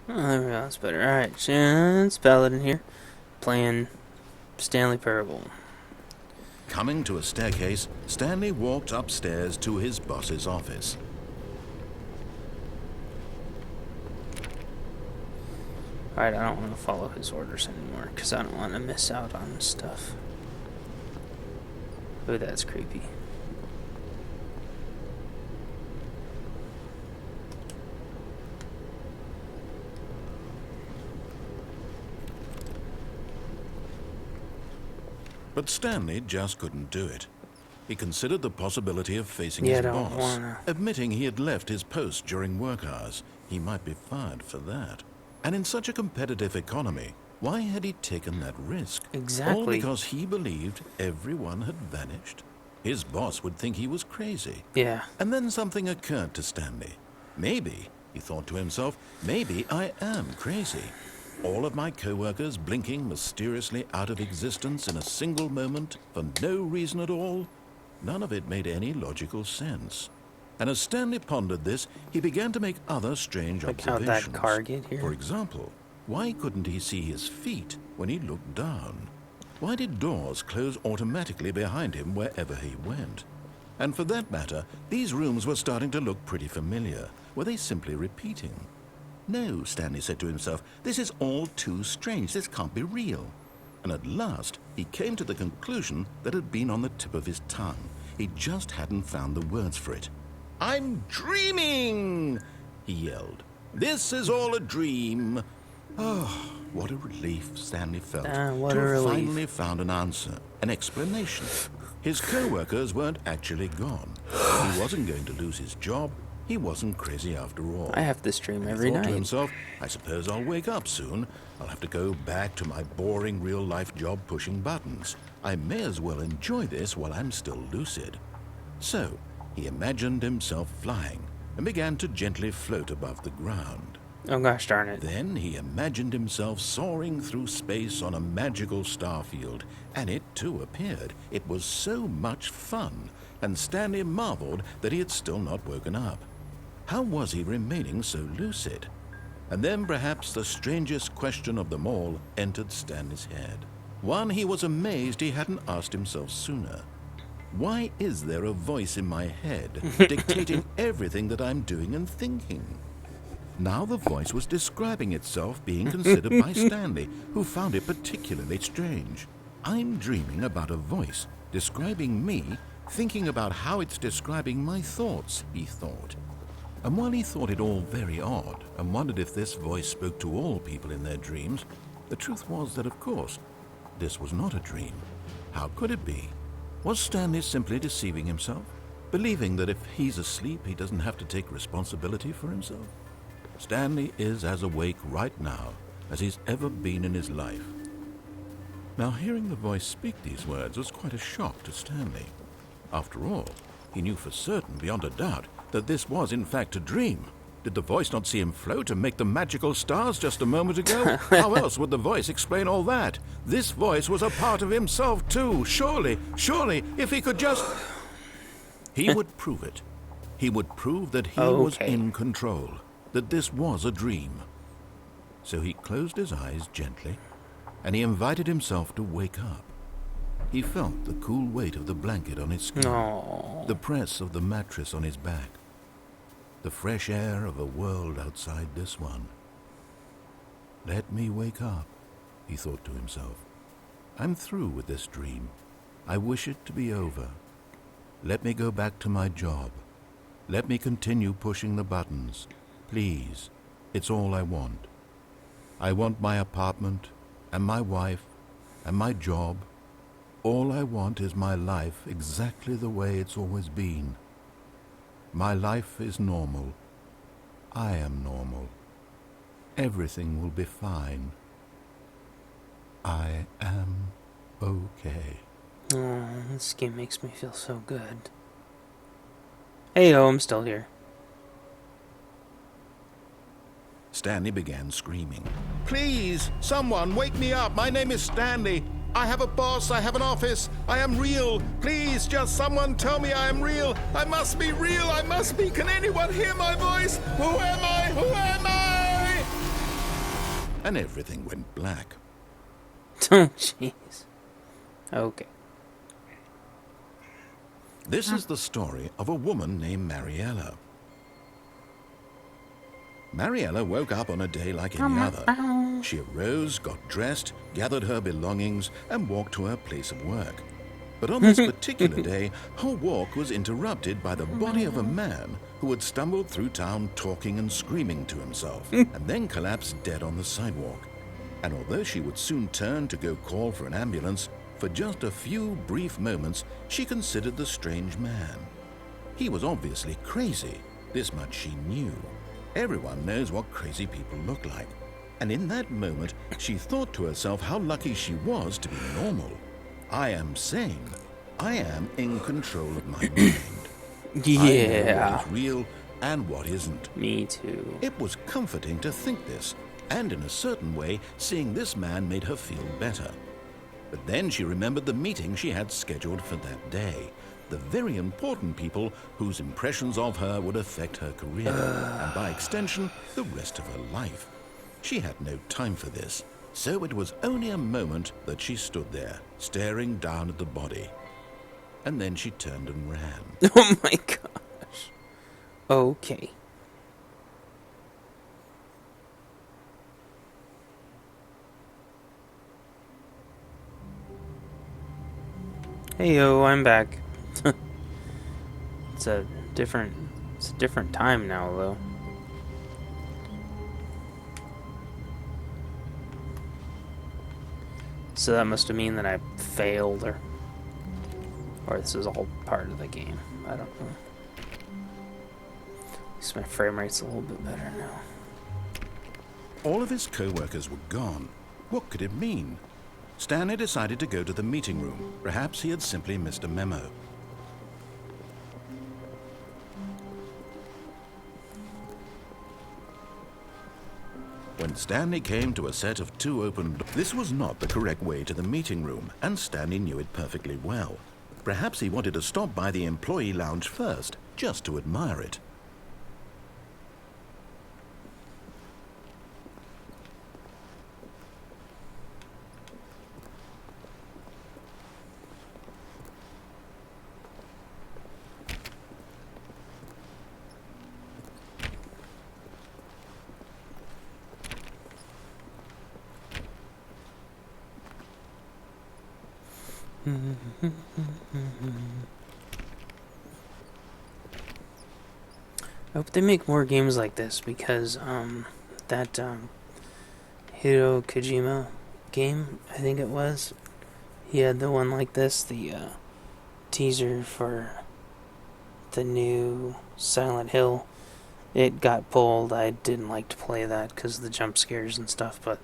Oh, there we go. That's better. Alright, it's Paladin here, playing Stanley Parable. Coming to a staircase, Stanley walked upstairs to his boss's office. Alright, I don't want to follow his orders anymore, because I don't want to miss out on stuff. Ooh, that's creepy. But Stanley just couldn't do it. He considered the possibility of facing his boss, admitting he had left his post during work hours. He might be fired for that. And in such a competitive economy, why had he taken that risk? Exactly. All because he believed everyone had vanished? His boss would think he was crazy. Yeah. And then something occurred to Stanley. Maybe, he thought to himself, maybe I am crazy. All of my co-workers blinking mysteriously out of existence in a single moment for no reason at all? None of it made any logical sense. And as Stanley pondered this, he began to make other strange observations. How'd that car get here? For example, why couldn't he see his feet when he looked down? Why did doors close automatically behind him wherever he went? And for that matter, these rooms were starting to look pretty familiar. Were they simply repeating? No, Stanley said to himself, this is all too strange. This can't be real. And at last, he came to the conclusion that had been on the tip of his tongue. He just hadn't found the words for it. I'm dreaming, he yelled. This is all a dream. Oh, what a relief Stanley felt to have finally found an answer, an explanation. His co-workers weren't actually gone. He wasn't going to lose his job. He wasn't crazy after all. I have this dream every night. He thought to himself, I suppose I'll wake up soon. I'll have to go back to my boring real-life job pushing buttons. I may as well enjoy this while I'm still lucid. So, he imagined himself flying and began to gently float above the ground. Oh gosh darn it. Then he imagined himself soaring through space on a magical star field, and it too appeared. It was so much fun, and Stanley marveled that he had still not woken up. How was he remaining so lucid? And then perhaps the strangest question of them all entered Stanley's head. One he was amazed he hadn't asked himself sooner. Why is there a voice in my head dictating everything that I'm doing and thinking? Now the voice was describing itself being considered by Stanley, who found it particularly strange. I'm dreaming about a voice describing me, thinking about how it's describing my thoughts, he thought. And while he thought it all very odd and wondered if this voice spoke to all people in their dreams, the truth was that, of course, this was not a dream. How could it be? Was Stanley simply deceiving himself, believing that if he's asleep, he doesn't have to take responsibility for himself? Stanley is as awake right now as he's ever been in his life. Now, hearing the voice speak these words was quite a shock to Stanley. After all, he knew for certain, beyond a doubt, that this was in fact a dream. Did the voice not see him float and make the magical stars just a moment ago? How else would the voice explain all that? This voice was a part of himself too. Surely, if he could just... He would prove it. He would prove that he was in control, that this was a dream. So he closed his eyes gently, and he invited himself to wake up. He felt the cool weight of the blanket on his skin, the press of the mattress on his back, the fresh air of a world outside this one. Let me wake up, he thought to himself. I'm through with this dream. I wish it to be over. Let me go back to my job. Let me continue pushing the buttons. Please, it's all I want. I want my apartment, and my wife, and my job. All I want is my life exactly the way it's always been. My life is normal. I am normal. Everything will be fine. I am okay. Oh, this game makes me feel so good. Hey-o, I'm still here. Stanley began screaming. Please, someone, wake me up. My name is Stanley. I have a boss. I have an office. I am real. Please, just someone tell me I am real. I must be real. I must be. Can anyone hear my voice? Who am I? Who am I? and everything went black. Oh, jeez. Okay. This is the story of a woman named Mariella. Mariella woke up on a day like any other. She arose, got dressed, gathered her belongings, and walked to her place of work. But on this particular day, her walk was interrupted by the body of a man who had stumbled through town talking and screaming to himself, and then collapsed dead on the sidewalk. And although she would soon turn to go call for an ambulance, for just a few brief moments she considered the strange man. He was obviously crazy, this much she knew. Everyone knows what crazy people look like. And in that moment, she thought to herself how lucky she was to be normal. I am sane. I am in control of my mind. Yeah. I know what is real and what isn't. Me too. It was comforting to think this, and in a certain way, seeing this man made her feel better. But then she remembered the meeting she had scheduled for that day. The very important people whose impressions of her would affect her career, and by extension, the rest of her life. She had no time for this, so it was only a moment that she stood there, staring down at the body. And then she turned and ran. Oh my gosh. Okay. Hey yo, I'm back. It's a different time now though. So that must have mean that I failed or this is all part of the game. I don't know. At least my frame rate's a little bit better now. All of his co-workers were gone. What could it mean? Stanley decided to go to the meeting room. Perhaps he had simply missed a memo. When Stanley came to a set of two open doors, this was not the correct way to the meeting room, and Stanley knew it perfectly well. Perhaps he wanted to stop by the employee lounge first, just to admire it. I hope they make more games like this because that Hideo Kojima game, I think it was, he had the one like this, the teaser for the new Silent Hill. It got pulled. I didn't like to play that because of the jump scares and stuff, but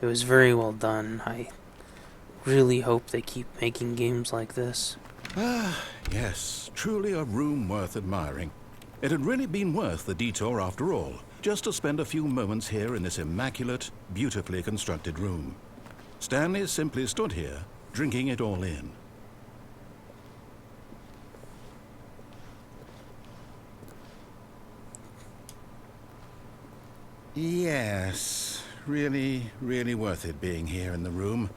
it was very well done. I really hope they keep making games like this. Ah, yes, truly a room worth admiring. It had really been worth the detour after all, just to spend a few moments here in this immaculate, beautifully constructed room. Stanley simply stood here, drinking it all in. Yes, really, really worth it being here in the room.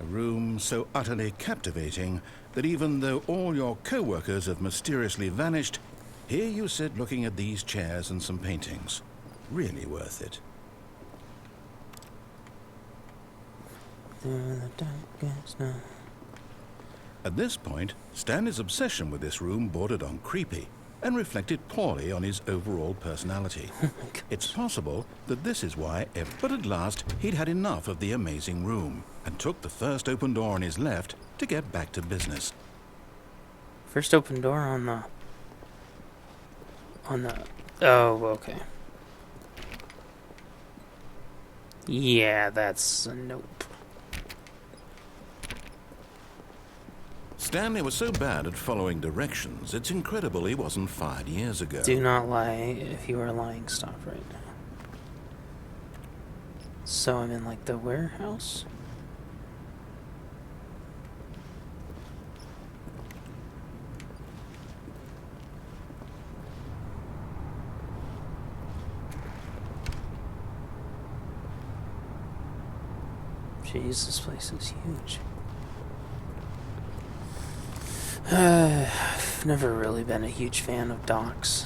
A room so utterly captivating that even though all your co-workers have mysteriously vanished, here you sit looking at these chairs and some paintings. Really worth it. At this point, Stanley's obsession with this room bordered on creepy and reflected poorly on his overall personality. It's possible that this is why, but at last, he'd had enough of the amazing room and took the first open door on his left to get back to business. First open door on the... Oh, okay. Yeah, that's a nope. Stanley was so bad at following directions, it's incredible he wasn't fired years ago. Do not lie. If you are lying, stop right now. So I'm in, like, the warehouse? Jeez, this place is huge. I've never really been a huge fan of docks.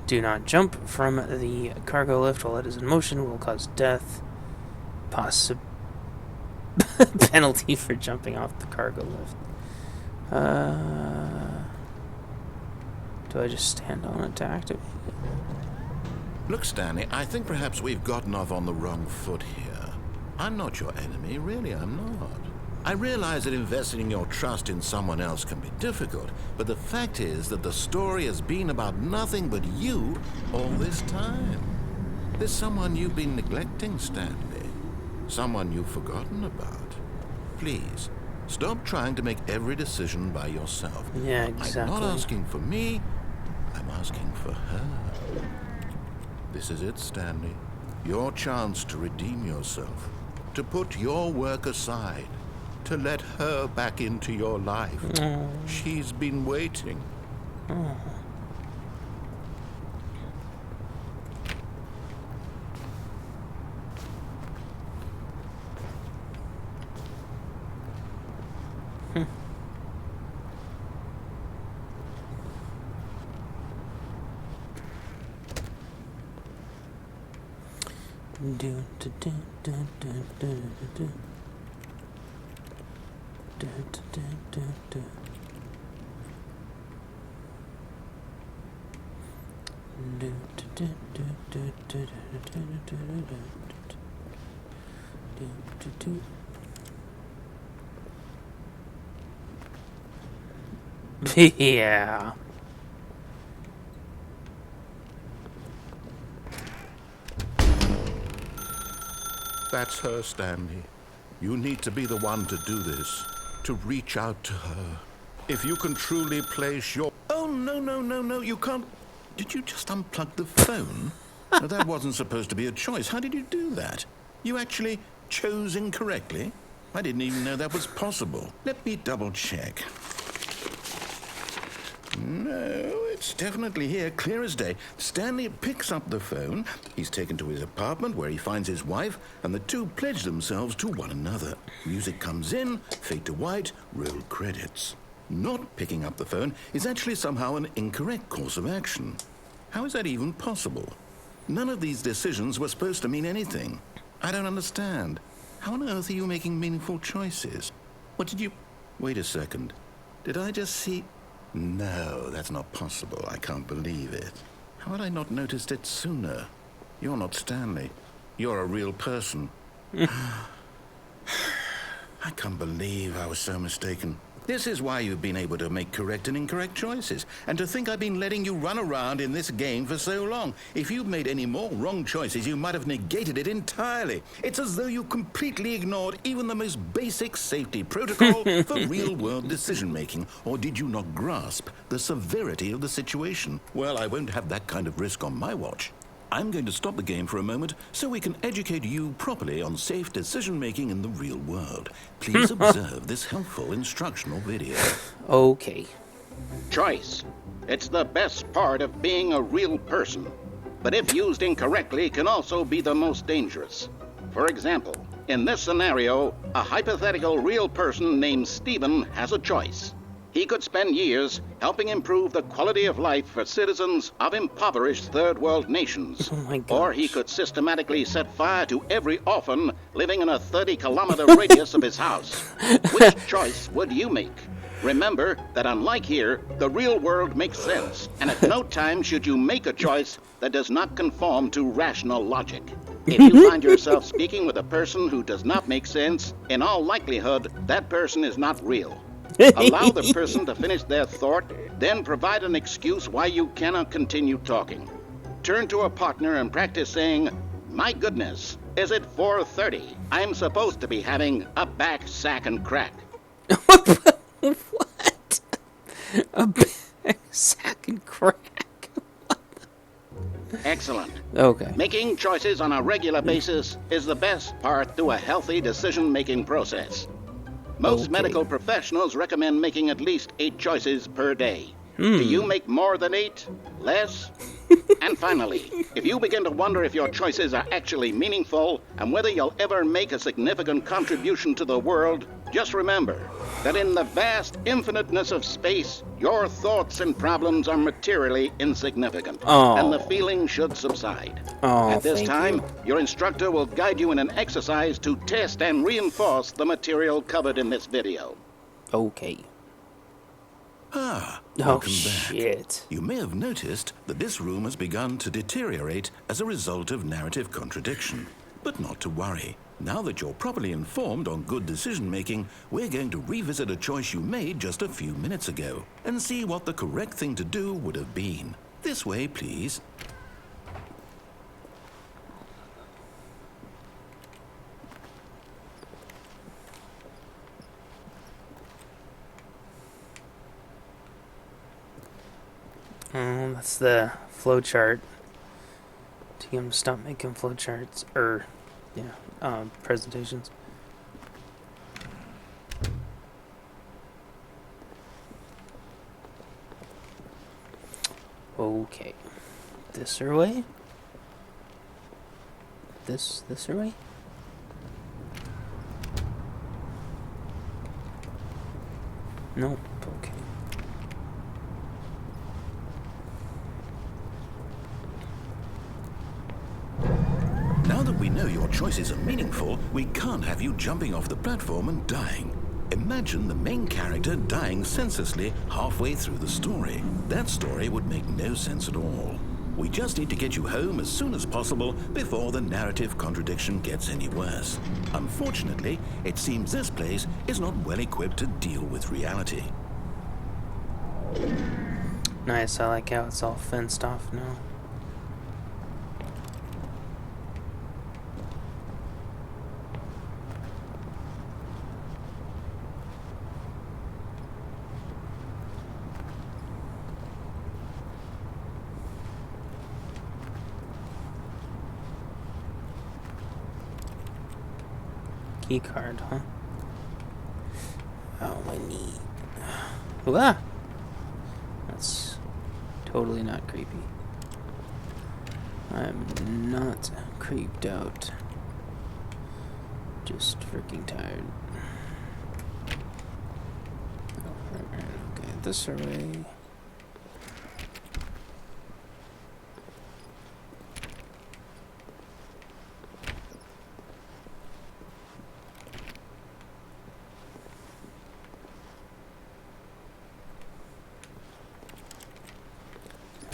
Do not jump from the cargo lift while it is in motion. Will cause death. Penalty for jumping off the cargo lift. Do I just stand on it to activate it? Look, Stanley, I think perhaps we've gotten off on the wrong foot here. I'm not your enemy, really, I'm not. I realize that investing your trust in someone else can be difficult, but the fact is that the story has been about nothing but you all this time. There's someone you've been neglecting, Stanley. Someone you've forgotten about. Please, stop trying to make every decision by yourself. Yeah, exactly. I'm not asking for me, I'm asking for her. This is it, Stanley. Your chance to redeem yourself. To put your work aside. To let her back into your life. Oh. She's been waiting. Oh. Do do do do do do do. Do, do, do, do, do. Do, do, do, do, do, do, do, do, do. Yeah. That's her, Stanley. You need to be the one to do this. To reach out to her. If you can truly place your... Oh, no, you can't... Did you just unplug the phone? No, that wasn't supposed to be a choice. How did you do that? You actually chose incorrectly? I didn't even know that was possible. Let me double check. No, it's definitely here, clear as day. Stanley picks up the phone. He's taken to his apartment where he finds his wife, and the two pledge themselves to one another. Music comes in, fade to white, roll credits. Not picking up the phone is actually somehow an incorrect course of action. How is that even possible? None of these decisions were supposed to mean anything. I don't understand. How on earth are you making meaningful choices? What did you... Wait a second. Did I just see... No, that's not possible. I can't believe it. How had I not noticed it sooner? You're not Stanley. You're a real person. I can't believe I was so mistaken. This is why you've been able to make correct and incorrect choices. And to think I've been letting you run around in this game for so long. If you'd made any more wrong choices, you might have negated it entirely. It's as though you completely ignored even the most basic safety protocol for real-world decision-making. Or did you not grasp the severity of the situation? Well, I won't have that kind of risk on my watch. I'm going to stop the game for a moment so we can educate you properly on safe decision-making in the real world. Please observe this helpful instructional video. Okay. Choice. It's the best part of being a real person. But if used incorrectly, can also be the most dangerous. For example, in this scenario, a hypothetical real person named Stephen has a choice. He could spend years helping improve the quality of life for citizens of impoverished third world nations. Oh my gosh. Or he could systematically set fire to every orphan living in a 30-kilometer radius of his house. Which choice would you make? Remember that unlike here, the real world makes sense, and at no time should you make a choice that does not conform to rational logic. If you find yourself speaking with a person who does not make sense, in all likelihood, that person is not real. Allow the person to finish their thought, then provide an excuse why you cannot continue talking. Turn to a partner and practice saying, "My goodness, is it 4:30? I'm supposed to be having a back, sack, and crack." What? A back, sack, and crack? Excellent. Okay. Making choices on a regular basis is the best part to a healthy decision-making process. Most medical professionals recommend making at least 8 choices per day. Do you make more than 8? Less? And finally, if you begin to wonder if your choices are actually meaningful and whether you'll ever make a significant contribution to the world, just remember that in the vast infiniteness of space, your thoughts and problems are materially insignificant, and the feeling should subside. At this time, your instructor will guide you in an exercise to test and reinforce the material covered in this video. Okay. Welcome back. Shit. You may have noticed that this room has begun to deteriorate as a result of narrative contradiction. But not to worry. Now that you're properly informed on good decision-making, we're going to revisit a choice you made just a few minutes ago and see what the correct thing to do would have been. This way, please. That's the flowchart to get him to stop making flowcharts, presentations. Okay, this way? This way? Nope, okay. Now that we know your choices are meaningful, we can't have you jumping off the platform and dying. Imagine the main character dying senselessly halfway through the story. That story would make no sense at all. We just need to get you home as soon as possible before the narrative contradiction gets any worse. Unfortunately, it seems this place is not well equipped to deal with reality. Nice, I like how it's all fenced off now. Key card, huh? Oh, my knee. Ah! That's totally not creepy. I'm not creeped out. Just freaking tired. Oh, right, okay, this way.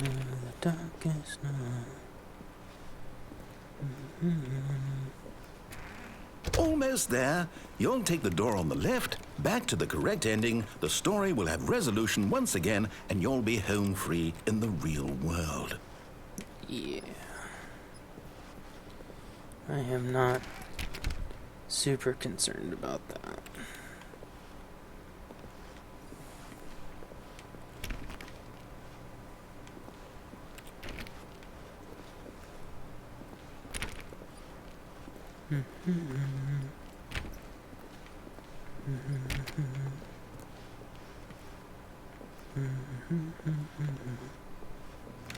The darkest night. Almost there. You'll take the door on the left, back to the correct ending, the story will have resolution once again, and you'll be home free in the real world. Yeah. I am not super concerned about that.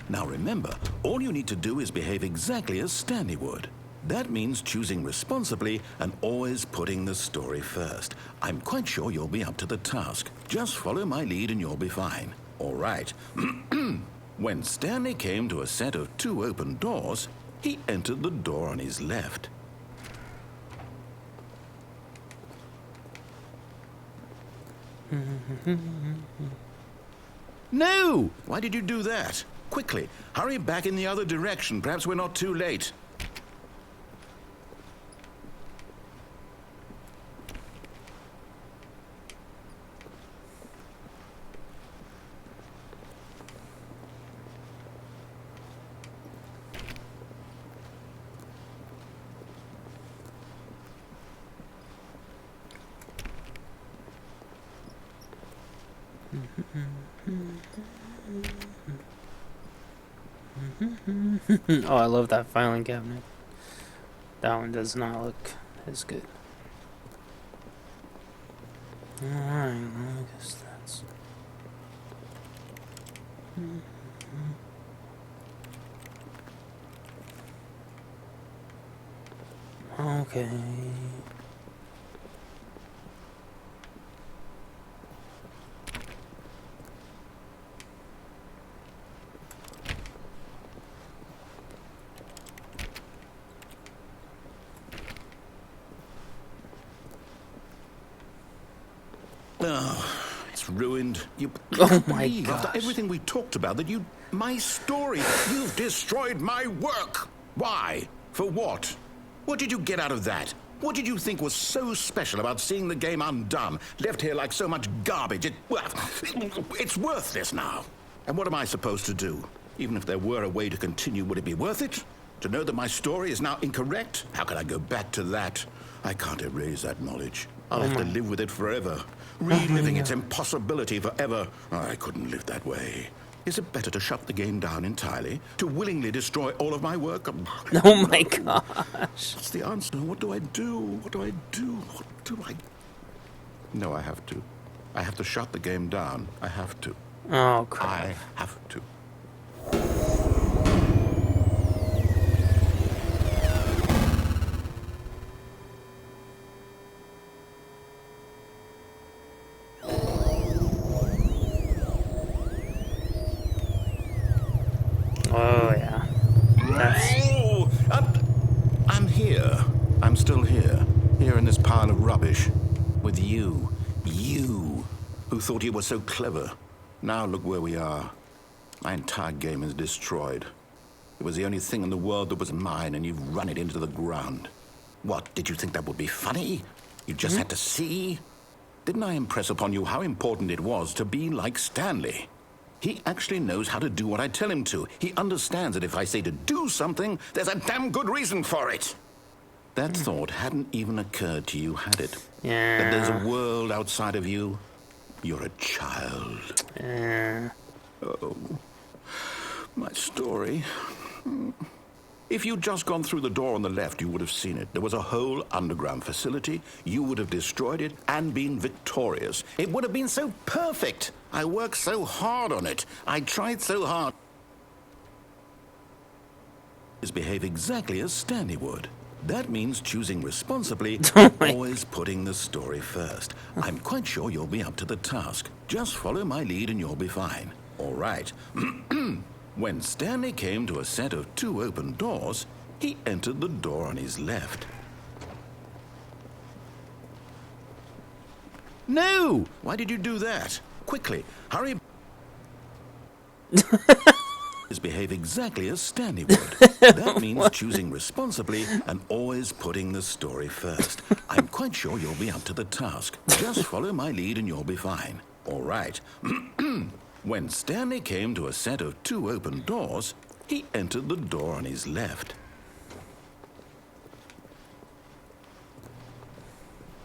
Now remember, all you need to do is behave exactly as Stanley would. That means choosing responsibly and always putting the story first. I'm quite sure you'll be up to the task. Just follow my lead and you'll be fine. All right. When Stanley came to a set of 2 open doors, he entered the door on his left. No! Why did you do that? Quickly, hurry back in the other direction. Perhaps we're not too late. Oh, I love that filing cabinet. That one does not look as good. Alright, well, I guess that's... Okay. Oh, it's ruined. You Oh can't my believe after gosh. everything we talked about that you... My story. You've destroyed my work. Why? For what? What did you get out of that? What did you think was so special about seeing the game undone, left here like so much garbage? It's worthless now. And what am I supposed to do? Even if there were a way to continue, would it be worth it? To know that my story is now incorrect? How can I go back to that? I can't erase that knowledge. I'll have to live with it forever. Reliving its impossibility forever. I couldn't live that way. Is it better to shut the game down entirely? To willingly destroy all of my work? Oh my gosh. What's the answer? What do I do? What do I do? What do I... No, I have to. I have to shut the game down. I have to. Oh crap. I have to. Oh yeah. That's... Oh, I'm here. I'm still here. Here in this pile of rubbish. With you. You. Who thought you were so clever. Now look where we are. My entire game is destroyed. It was the only thing in the world that was mine, and you've run it into the ground. What, did you think that would be funny? You just had to see? Didn't I impress upon you how important it was to be like Stanley? He actually knows how to do what I tell him to. He understands that if I say to do something, there's a damn good reason for it. That thought hadn't even occurred to you, had it? Yeah. That there's a world outside of you? You're a child. Oh, my story. If you'd just gone through the door on the left, you would have seen it. There was a whole underground facility. You would have destroyed it and been victorious. It would have been so perfect. I worked so hard on it. I tried so hard. Behave exactly as Stanley would. That means choosing responsibly, always putting the story first. I'm quite sure you'll be up to the task. Just follow my lead and you'll be fine. All right. When Stanley came to a set of 2 open doors, he entered the door on his left. No! Why did you do that? Quickly, hurry. Behave exactly as Stanley would. That means choosing responsibly and always putting the story first. I'm quite sure you'll be up to the task. Just follow my lead and you'll be fine. All right. When Stanley came to a set of 2 open doors, he entered the door on his left.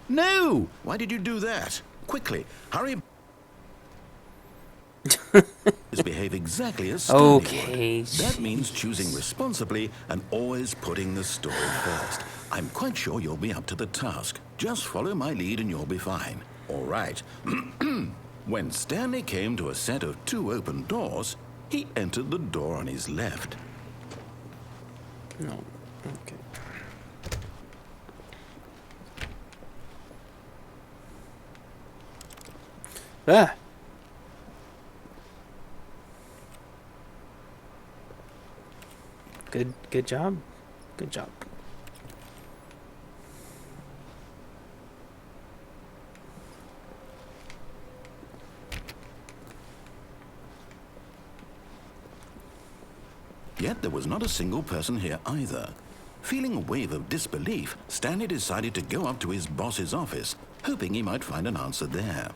No! Why did you do that? Quickly, hurry. Behave exactly as Stanley Okay. would. That means choosing responsibly and always putting the story first. I'm quite sure you'll be up to the task. Just follow my lead and you'll be fine. All right. When Stanley came to a set of 2 open doors, he entered the door on his left. No. Okay. Ah. Good job. Good job. Yet there was not a single person here either. Feeling a wave of disbelief, Stanley decided to go up to his boss's office, hoping he might find an answer there.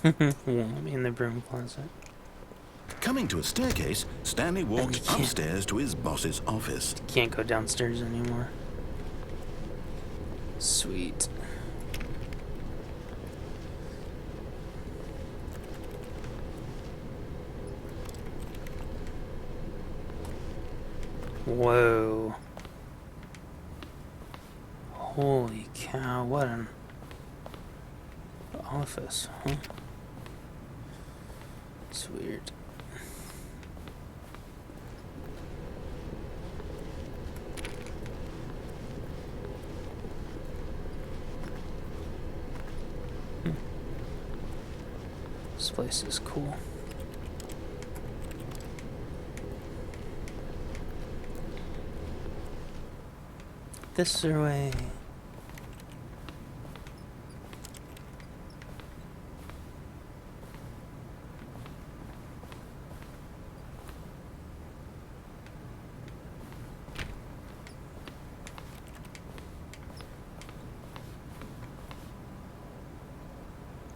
I'm in the broom closet. Coming to a staircase, Stanley walked upstairs to his boss's office. Can't go downstairs anymore. Sweet. Whoa. Holy cow, what an office, huh? It's weird. This place is cool. This way.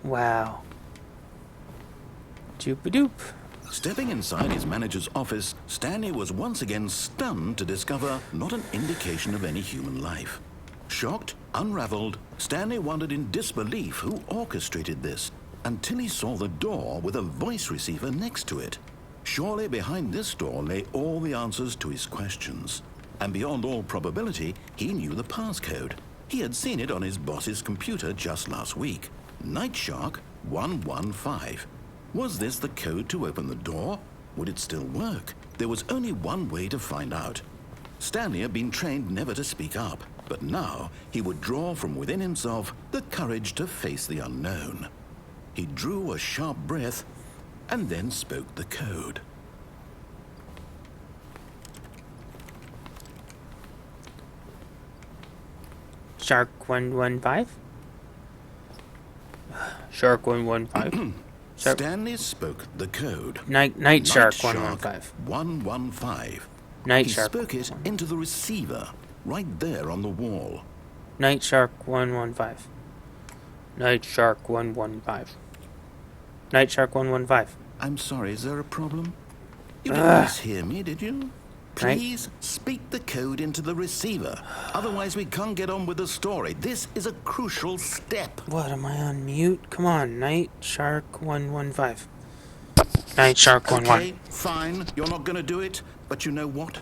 Wow. Doop-a-doop. Stepping inside his manager's office, Stanley was once again stunned to discover not an indication of any human life. Shocked, unraveled, Stanley wondered in disbelief who orchestrated this, until he saw the door with a voice receiver next to it. Surely behind this door lay all the answers to his questions. And beyond all probability, he knew the passcode. He had seen it on his boss's computer just last week. Night Shark 115. Was this the code to open the door? Would it still work? There was only one way to find out. Stanley had been trained never to speak up, but now he would draw from within himself the courage to face the unknown. He drew a sharp breath and then spoke the code. Shark 115? Shark 115? Stanley spoke the code. Night Shark 115. 115. Night He Shark. spoke it into the receiver, right there on the wall. Night Shark 115. Night Shark 115. Night Shark 115. I'm sorry, is there a problem? You didn't mishear me, did you? Please speak the code into the receiver. Otherwise, we can't get on with the story. This is a crucial step. What, am I on mute? Come on, Night Shark 115. Night Shark 115. Okay, fine. You're not going to do it. But you know what?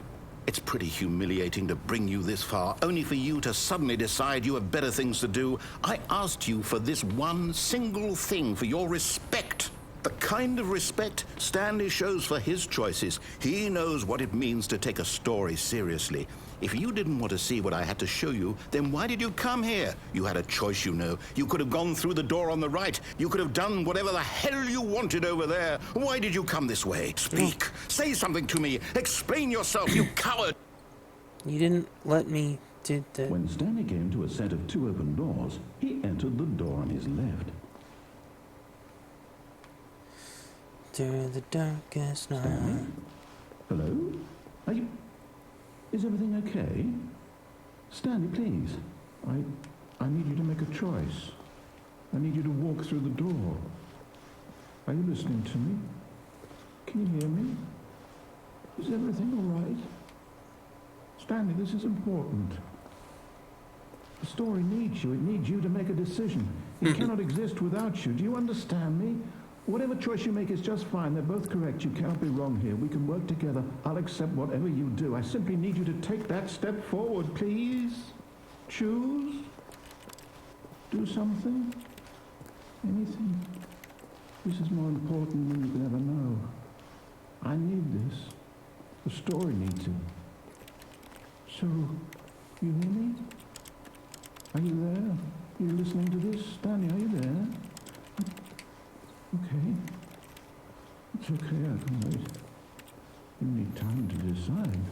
It's pretty humiliating to bring you this far, only for you to suddenly decide you have better things to do. I asked you for this one single thing, for your respect. The kind of respect Stanley shows for his choices. He knows what it means to take a story seriously. If you didn't want to see what I had to show you, then why did you come here? You had a choice, you know. You could have gone through the door on the right. You could have done whatever the hell you wanted over there. Why did you come this way? Speak. Say something to me. Explain yourself, you coward. You didn't let me do the... When Stanley came to a set of two open doors, he entered the door on his left. Through the darkest night. Stanley? Hello? Are you... Is everything okay? Stanley, please. I need you to make a choice. I need you to walk through the door. Are you listening to me? Can you hear me? Is everything all right? Stanley, this is important. The story needs you. It needs you to make a decision. It cannot exist without you. Do you understand me? Whatever choice you make is just fine. They're both correct. You cannot be wrong here. We can work together. I'll accept whatever you do. I simply need you to take that step forward, please. Choose. Do something. Anything. This is more important than you can ever know. I need this. The story needs it. So, you hear me? Are you there? Are you listening to this? Stanley, are you there? Okay. It's okay, I can wait. You need time to decide.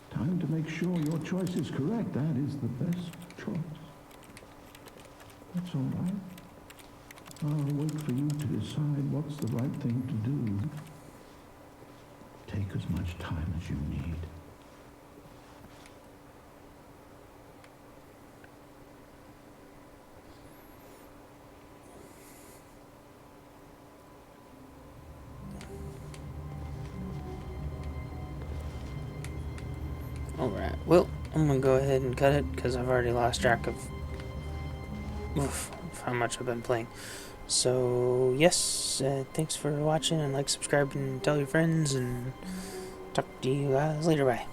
Time to make sure your choice is correct. That is the best choice. That's all right. I'll wait for you to decide what's the right thing to do. Take as much time as you need. Alright, well, I'm gonna go ahead and cut it because I've already lost track of how much I've been playing. So, yes, thanks for watching, and like, subscribe, and tell your friends, and talk to you guys later. Bye.